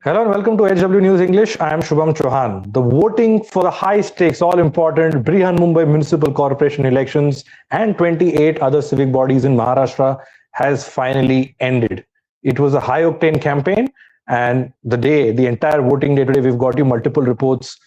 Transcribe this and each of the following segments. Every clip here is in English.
Hello and welcome to HW News English. I am Shubham Chauhan. The voting for the high stakes, all important Brihan Mumbai Municipal Corporation elections and 28 other civic bodies in Maharashtra has finally ended. It was a high octane campaign, and the entire voting day today, we've got you multiple reports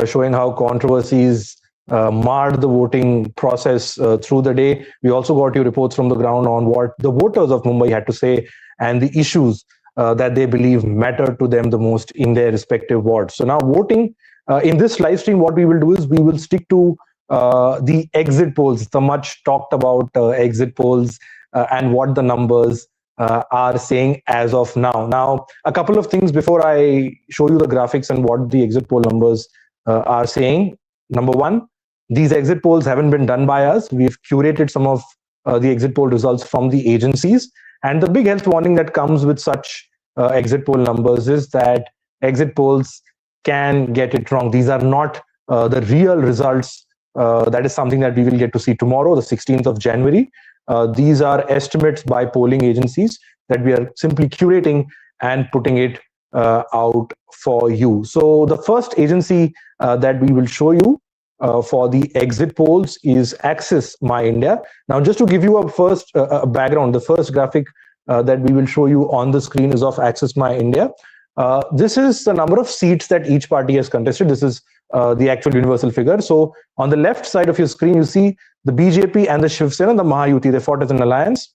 showing how controversies marred the voting process through the day. We also got you reports from the ground on what the voters of Mumbai had to say and the issues that they believe matter to them the most in their respective wards. So now voting in this live stream, what we will do is we will stick to the exit polls, the much talked about exit polls and what the numbers are saying as of now. Now, a couple of things before I show you the graphics and what the exit poll numbers are saying. Number one, these exit polls haven't been done by us. We've curated some of the exit poll results from the agencies. And the big health warning that comes with such exit poll numbers is that exit polls can get it wrong. These are not the real results. That is something that we will get to see tomorrow, the 16th of January. These are estimates by polling agencies that we are simply curating and putting it out for you. So the first agency that we will show you for the exit polls is Axis My India. Now, just to give you a first background, the first graphic that we will show you on the screen is of Axis My India. This is the number of seats that each party has contested. This is the actual universal figure. So on the left side of your screen, you see the BJP and the Shiv Sena, the Mahayuti. They fought as an alliance.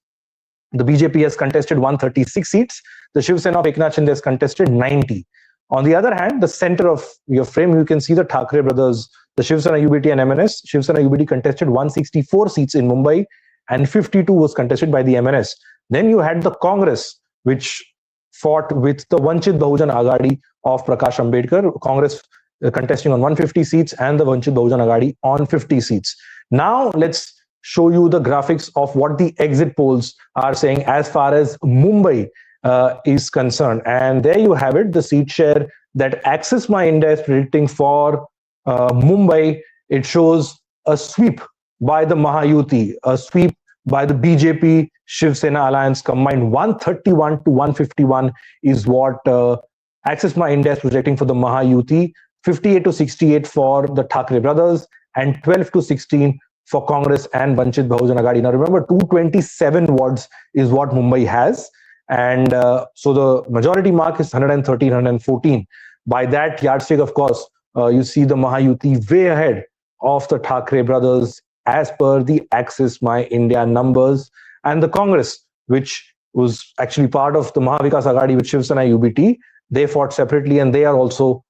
The BJP has contested 136 seats. The Shiv Sena of Eknath Shinde has contested 90. On the other hand, the center of your frame, you can see the Thackeray brothers, the Shiv Sena UBT and MNS. Shiv Sena UBT contested 164 seats in Mumbai and 52 was contested by the MNS. Then you had the Congress, which fought with the Vanchit Bahujan Aghadi of Prakash Ambedkar. Congress contesting on 150 seats and the Vanchit Bahujan Aghadi on 50 seats. Now let's show you the graphics of what the exit polls are saying as far as Mumbai is concerned. And there you have it, the seat share that Axis My India is predicting for Mumbai. It shows a sweep by the Mahayuti, a sweep by the BJP Shiv Sena alliance combined. 131 to 151 is what Axis My India is projecting for the Mahayuti, 58 to 68 for the Thackeray brothers, and 12 to 16 for Congress and Vanchit Bahujan Aghadi. Now remember, 227 wards is what Mumbai has. And so the majority mark is 113, 114. By that yardstick, of course, you see the Mahayuti way ahead of the Thackeray brothers as per the Axis My India numbers. And the Congress, which was actually part of the Mahavikas Aghadi with Shiv Sena UBT, they fought separately and they are also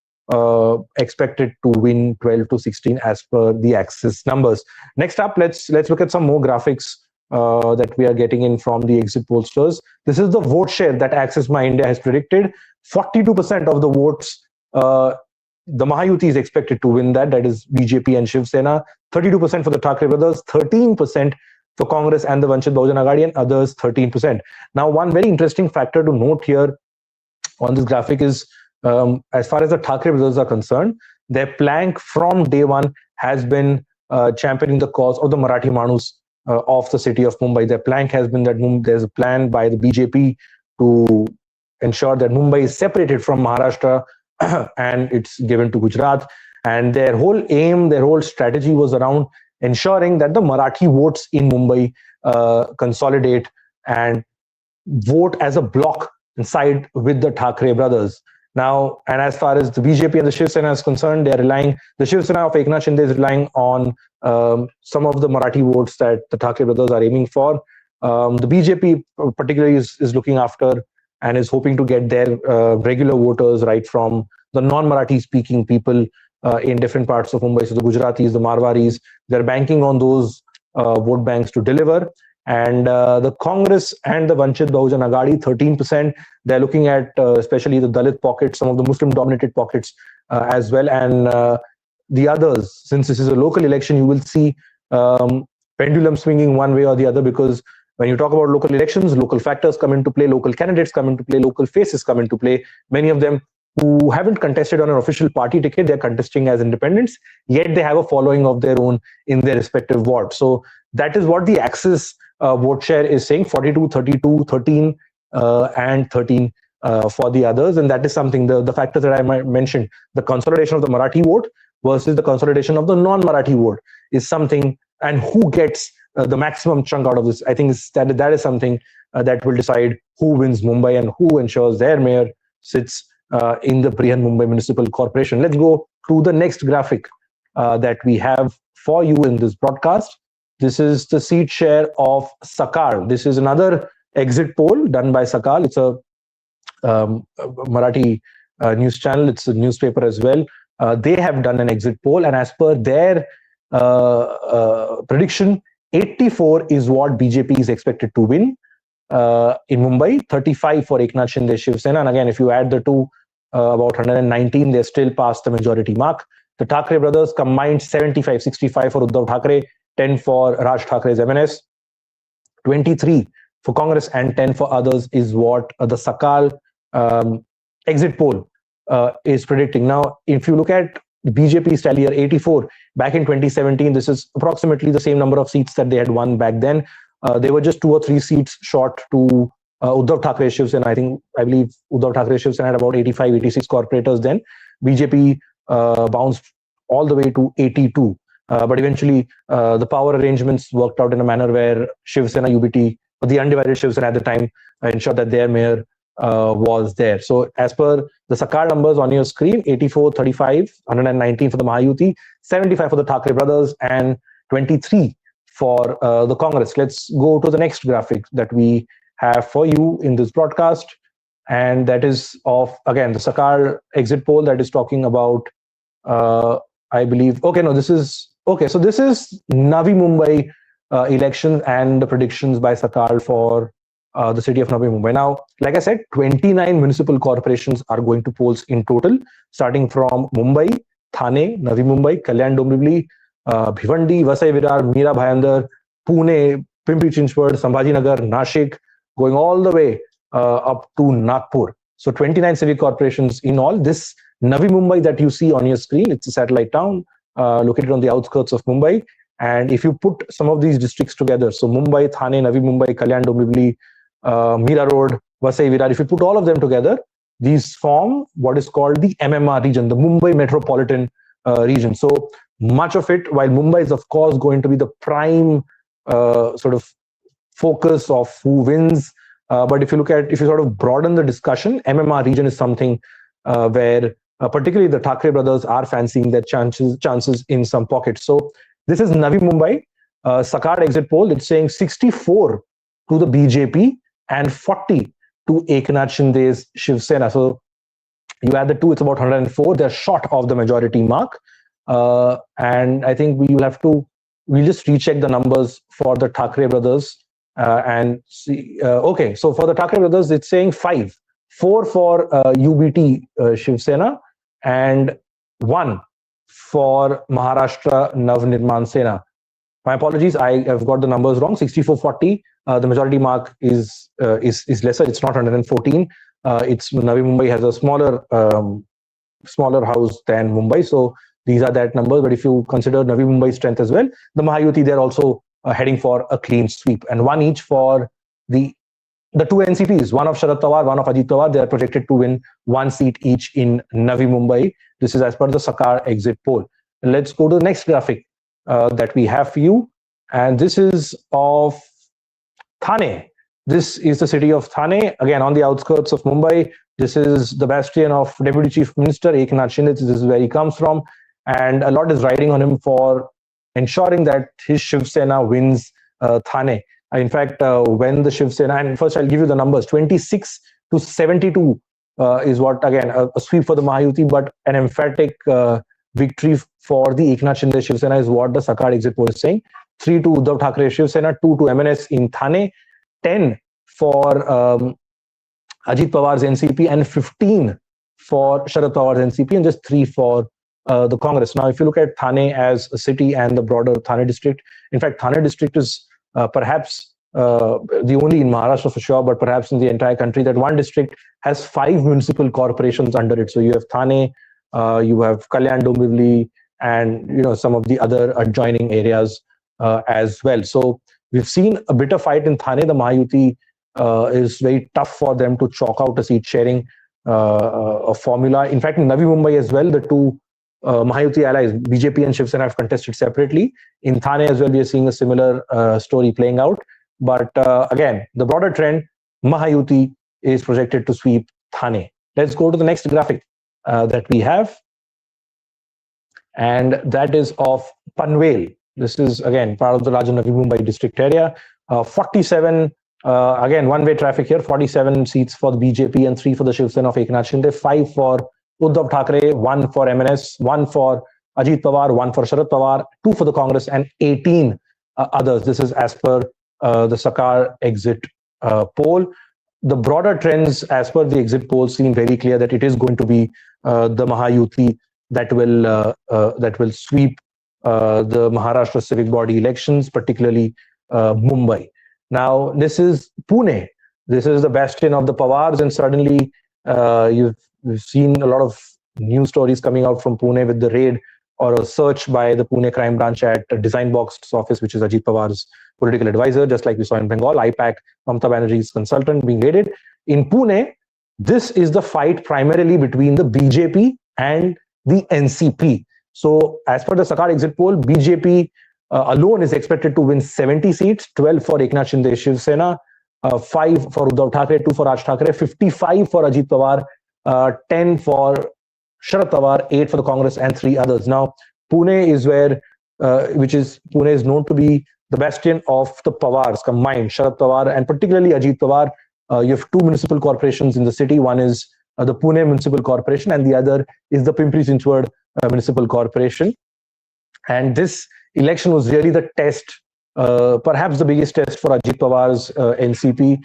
expected to win 12 to 16 as per the Axis numbers. Next up, let's look at some more graphics that we are getting in from the exit pollsters. This is the vote share that Axis My India has predicted. 42% of the votes, the Mahayuti is expected to win that. That is BJP and Shiv Sena. 32% for the Thackeray brothers, 13% for Congress and the Vanchit Bahujan Aghadi, and others 13%. Now, one very interesting factor to note here on this graphic is, as far as the Thackeray brothers are concerned, their plank from day one has been championing the cause of the Marathi Manus of the city of Mumbai. Their plank has been that there's a plan by the BJP to ensure that Mumbai is separated from Maharashtra and it's given to Gujarat. And their whole aim, their whole strategy was around ensuring that the Marathi votes in Mumbai consolidate and vote as a bloc inside with the Thackeray brothers. Now, and as far as the BJP and the Shiv Sena is concerned, they are relying, the Shiv Sena of Eknath Shinde is relying on some of the Marathi votes that the Thackeray brothers are aiming for. The BJP particularly is looking after and is hoping to get their regular voters right from the non-Marathi speaking people in different parts of Mumbai. So the Gujaratis, the Marwaris, they're banking on those vote banks to deliver. And the Congress and the Vanchit Bahujan Aghadi, 13%. They're looking at especially the Dalit pockets, some of the Muslim-dominated pockets as well. And the others, since this is a local election, you will see pendulum swinging one way or the other, because when you talk about local elections, local factors come into play, local candidates come into play, local faces come into play. Many of them who haven't contested on an official party ticket, they're contesting as independents, yet they have a following of their own in their respective wards. So that is what the Axis vote share is saying, 42, 32, 13, and 13 for the others, and that is something, the factors that I mentioned, the consolidation of the Marathi vote versus the consolidation of the non-Marathi vote is something, and who gets the maximum chunk out of this. I think that is something that will decide who wins Mumbai and who ensures their mayor sits in the Brihan Mumbai Municipal Corporation. Let's go to the next graphic that we have for you in this broadcast. This is the seat share of Sakal. This is another exit poll done by Sakal. It's a Marathi news channel. It's a newspaper as well. They have done an exit poll, and as per their prediction, 84 is what BJP is expected to win in Mumbai, 35 for Eknath Shinde Shiv Sena. And again, if you add the two, about 119, they're still past the majority mark. The Thackeray brothers combined 75, 65 for Uddhav Thackeray, 10 for Raj Thackre's MNS, 23 for Congress, and 10 for others is what the Sakal exit poll is predicting. Now, if you look at the BJP's tally here, 84, back in 2017, this is approximately the same number of seats that they had won back then. They were just 2 or 3 seats short to Uddhav Thackeray Shiv Sena. I believe Uddhav Thackeray Shiv Sena had about 85, 86 corporators then. BJP bounced all the way to 82. But eventually, the power arrangements worked out in a manner where Shiv Sena UBT, or the undivided Shiv Sena at the time, ensured that their mayor was there. So as per the Sakal numbers on your screen, 84, 35, 119 for the Mahayuti, 75 for the Thackeray brothers, and 23 for the Congress. Let's go to the next graphic that we have for you in this broadcast. And that is of, again, the Sakal exit poll that is talking about, I believe, okay, no, this is, okay, so this is Navi Mumbai elections and the predictions by Sakal for the city of Navi Mumbai. Now, like I said, 29 municipal corporations are going to polls in total, starting from Mumbai, Thane, Navi Mumbai, Kalyan Dombivli, Bhivandi, Vasai Virar, Mira Bhayandar, Pune, Pimpri Chinchwad, Sambhajinagar, Nashik, going all the way up to Nagpur. So 29 civic corporations in all. This Navi Mumbai that you see on your screen, it's a satellite town located on the outskirts of Mumbai. And if you put some of these districts together, so Mumbai, Thane, Navi Mumbai, Kalyan Dombivli, Mira Road, Vasai Virar, if you put all of them together, these form what is called the MMR region, the Mumbai Metropolitan region. So much of it, while Mumbai is of course going to be the prime sort of focus of who wins, but if you sort of broaden the discussion, MMR region is something where particularly the Thackeray brothers are fancying their chances in some pockets. So this is Navi Mumbai, Sakal exit poll. It's saying 64 to the BJP and 40 to Eknath Shinde's Shiv Sena. So you add the two, it's about 104. They're short of the majority mark. And I think we'll just recheck the numbers for the Thackeray brothers and see. Okay, so for the Thackeray brothers, it's saying 4 for UBT Shiv Sena and 1 for Maharashtra Nav Nirman Sena. My apologies, I have got the numbers wrong. 64-40. The majority mark is lesser. It's not 114. It's Navi Mumbai has a smaller house than Mumbai, so these are that numbers. But if you consider Navi Mumbai's strength as well, the Mahayuti, they're also heading for a clean sweep, and 1 each for the 2 NCPs, one of Sharad Pawar, one of Ajit Pawar. They are projected to win 1 seat each in Navi Mumbai. This is as per the Sakal exit poll. Let's go to the next graphic that we have for you, and this is of Thane. This is the city of Thane, again on the outskirts of Mumbai. This is the bastion of Deputy Chief Minister Eknath Shinde. This is where he comes from, and a lot is riding on him for ensuring that his Shiv Sena wins Thane. In fact, when the Shiv Sena, and first I'll give you the numbers, 26 to 72 is what, again, a sweep for the Mahayuti, but an emphatic victory for the Eknath Shinde Shiv Sena is what the Sakal exit poll is saying. 3 to Uddhav Thackeray Shiv Sena, 2 to MNS in Thane, 10 for Ajit Pawar's NCP, and 15 for Sharad Pawar's NCP, and just 3 for the Congress. Now, if you look at Thane as a city and the broader Thane district, in fact, Thane district is perhaps the only in Maharashtra for sure, but perhaps in the entire country, that one district has 5 municipal corporations under it. So you have Thane, you have Kalyan Dombivli, and some of the other adjoining areas as well. So we've seen a bitter fight in Thane. The Mahayuti is very tough for them to chalk out a seat sharing a formula. In fact, in Navi Mumbai as well, the two Mahayuti allies, BJP and Shiv Sena, have contested separately. In Thane as well, we are seeing a similar story playing out. But again, the broader trend, Mahayuti is projected to sweep Thane. Let's go to the next graphic that we have. And that is of Panvel. This is, again, part of the larger Navi Mumbai district area. 47, again, one-way traffic here, 47 seats for the BJP and 3 for the Shiv Sena of Eknath Shinde, 5 for Uddhav Thackeray, 1 for MNS, 1 for Ajit Pawar, 1 for Sharad Pawar, 2 for the Congress, and 18 others. This is as per the Sakal exit poll. The broader trends, as per the exit polls, seem very clear that it is going to be the Mahayuti that will sweep the Maharashtra civic body elections, particularly Mumbai. Now, this is Pune. This is the bastion of the Pawars, and certainly we've seen a lot of news stories coming out from Pune with the raid or a search by the Pune crime branch at Design Box's office, which is Ajit Pawar's political advisor, just like we saw in Bengal, IPAC, Mamata Banerjee's consultant being raided. In Pune, this is the fight primarily between the BJP and the NCP. So as per the Sakal exit poll, BJP alone is expected to win 70 seats, 12 for Eknath Shinde Shiv Sena, 5 for Uddhav Thackeray, 2 for Raj Thackeray, 55 for Ajit Pawar, 10 for Sharad Pawar, 8 for the Congress, and 3 others. Now, Pune is where, Pune is known to be the bastion of the Pawars combined, Sharad Pawar and particularly Ajit Pawar. You have 2 municipal corporations in the city. One is the Pune Municipal Corporation, and the other is the Pimpri Municipal Corporation. And this election was really the test, perhaps the biggest test for Ajit Pawar's NCP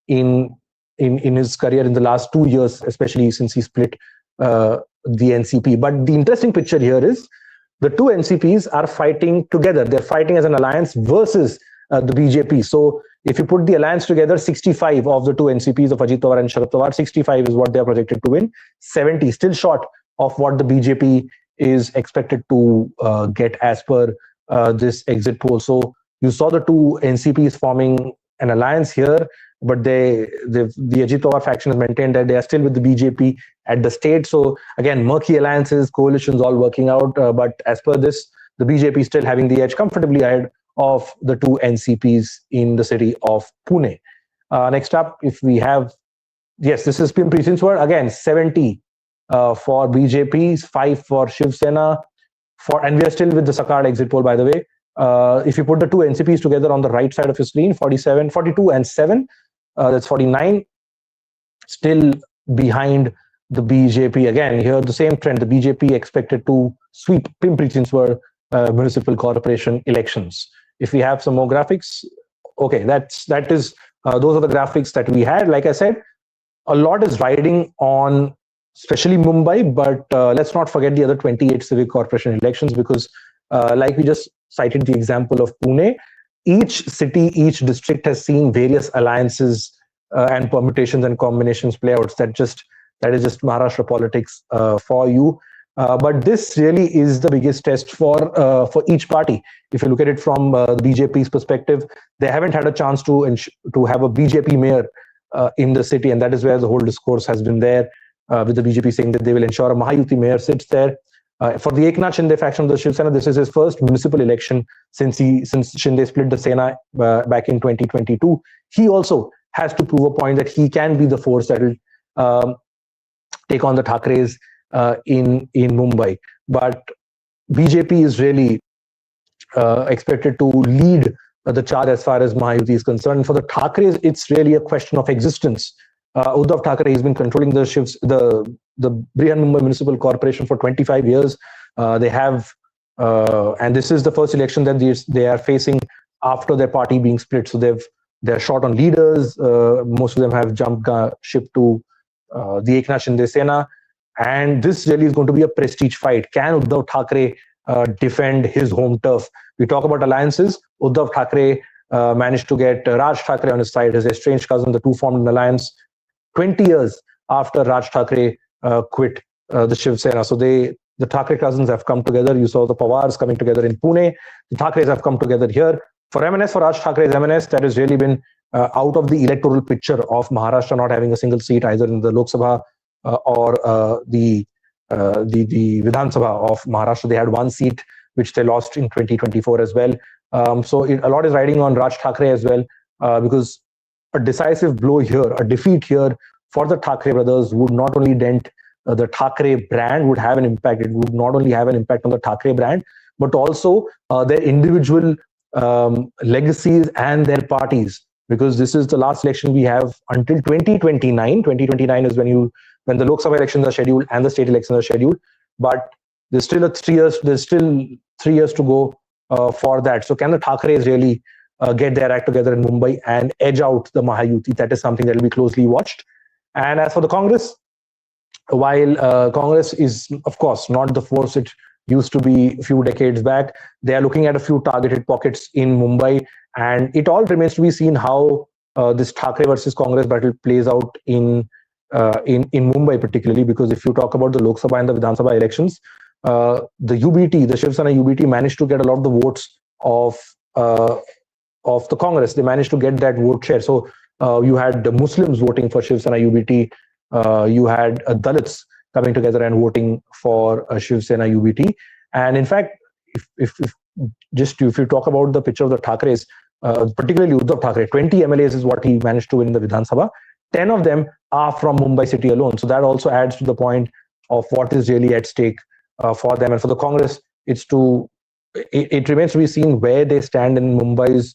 in his career in the last 2 years, especially since he split the NCP. But the interesting picture here is the 2 NCPs are fighting together. They're fighting as an alliance versus the BJP. So if you put the alliance together, 65 of the 2 NCPs of Ajit Pawar and Sharad Pawar, 65 is what they are projected to win. 70, still short of what the BJP is expected to get as per this exit poll. So you saw the 2 NCPs forming an alliance here, but the Ajit Pawar faction has maintained that they are still with the BJP at the state. So again, murky alliances, coalitions all working out. But as per this, the BJP is still having the edge comfortably ahead of the 2 NCPs in the city of Pune. Next up, if we have, yes, this is Pimpri Chinchwad, again, 70 for BJP, 5 for Shiv Sena, and we are still with the Sakal exit poll, by the way. If you put the 2 NCPs together on the right side of your screen, 47, 42 and 7, that's 49, still behind the BJP. Again, here the same trend, the BJP expected to sweep Pimpri Chinchwad Municipal Corporation elections. If we have some more graphics, okay, those are the graphics that we had. Like I said, a lot is riding on especially Mumbai, but let's not forget the other 28 civic corporation elections, because like we just cited the example of Pune, each city, each district has seen various alliances and permutations and combinations play out. That is just Maharashtra politics for you. But this really is the biggest test for each party. If you look at it from the BJP's perspective, they haven't had a chance to have a BJP mayor in the city, and that is where the whole discourse has been there, with the BJP saying that they will ensure a Mahayuti mayor sits there. For the Eknath Shinde faction of the Shiv Sena, this is his first municipal election since Shinde split the Sena back in 2022. He also has to prove a point that he can be the force that will take on the Thackerays in Mumbai. But BJP is really expected to lead the charge as far as Mahayuti is concerned. For the Thackerays, it's really a question of existence. Uddhav Thackeray has been controlling the Brihan Mumbai Municipal Corporation for 25 years. They have, and this is the first election that they are facing after their party being split. So they're short on leaders. Most of them have jumped ship to the Eknath Shinde Sena. And this really is going to be a prestige fight. Can Uddhav Thackeray defend his home turf? We talk about alliances. Uddhav Thackeray managed to get Raj Thackeray on his side, his estranged cousin. The two formed an alliance 20 years after Raj Thackeray quit the Shiv Sena. So the Thackeray cousins have come together. You saw the Pawars coming together in Pune. The Thackerays have come together here. For MNS, for Raj Thackeray's MNS, that has really been out of the electoral picture of Maharashtra not having a single seat either in the Lok Sabha or the Vidhan Sabha of Maharashtra. They had one seat which they lost in 2024 as well. So a lot is riding on Raj Thackeray as well, because a decisive blow here, a defeat here for the Thackeray brothers would not only dent the Thackeray brand, would have an impact. It would not only have an impact on the Thackeray brand, but also their individual legacies and their parties, because this is the last election we have until 2029. 2029 is when the Lok Sabha elections are scheduled and the state elections are scheduled. But there's still 3 years. There's still 3 years to go for that. So can the Thackerays really get their act together in Mumbai and edge out the Mahayuti? That is something that will be closely watched. And as for the Congress, while Congress is, of course, not the force it used to be a few decades back, they are looking at a few targeted pockets in Mumbai, and it all remains to be seen how this Thackeray versus Congress battle plays out in Mumbai particularly, because if you talk about the Lok Sabha and the Vidhan Sabha elections, the UBT, the Shiv Sena UBT, managed to get a lot of the votes of the Congress. They managed to get that vote share. So you had the Muslims voting for Shiv Sena UBT. You had Dalits coming together and voting for Shiv Sena UBT. And in fact, if you talk about the picture of the Thackerays, particularly Uddhav Thackeray, 20 MLAs is what he managed to win in the Vidhan Sabha. 10 of them are from Mumbai city alone. So that also adds to the point of what is really at stake for them. And for the Congress, it remains to be seen where they stand in Mumbai's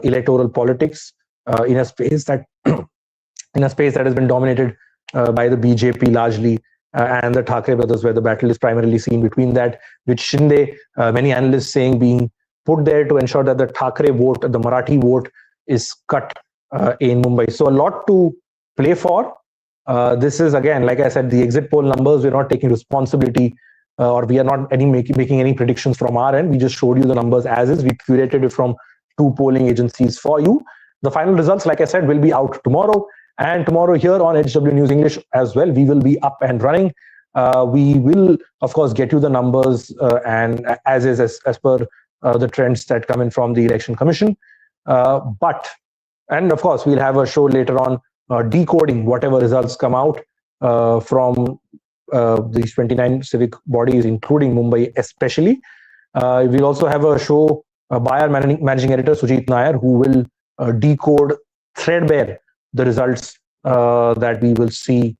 electoral politics in a space that has been dominated by the BJP largely, and the Thackeray brothers, where the battle is primarily seen between that, which Shinde, many analysts saying, being put there to ensure that the Thackeray vote, the Marathi vote, is cut in Mumbai. So a lot to play for. This is, again, like I said, the exit poll numbers. We're not taking responsibility, or we are not making any predictions from our end. We just showed you the numbers as is. We curated it from 2 polling agencies for you. The final results, like I said, will be out tomorrow. And tomorrow here on HW News English as well, we will be up and running. We will, of course, get you the numbers and as per the trends that come in from the Election Commission. And of course, we'll have a show later on decoding whatever results come out from these 29 civic bodies, including Mumbai especially. We'll also have a show by our managing editor, Sujit Nair, who will decode threadbare the results that we will see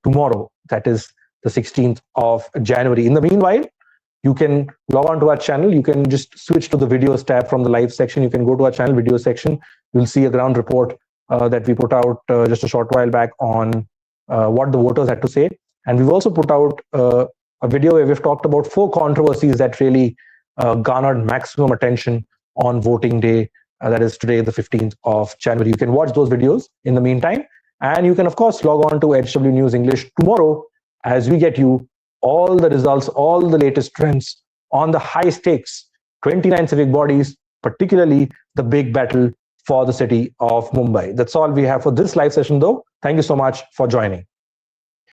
tomorrow, that is the 16th of January. In the meanwhile, you can log on to our channel. You can just switch to the videos tab from the live section. You can go to our channel video section. You'll see a ground report that we put out just a short while back on what the voters had to say. And we've also put out a video where we've talked about 4 controversies that really garnered maximum attention on voting day. That is today, the 15th of January. You can watch those videos in the meantime. And you can, of course, log on to HW News English tomorrow as we get you all the results, all the latest trends on the high stakes 29 civic bodies, particularly the big battle for the city of Mumbai. That's all we have for this live session, though. Thank you so much for joining.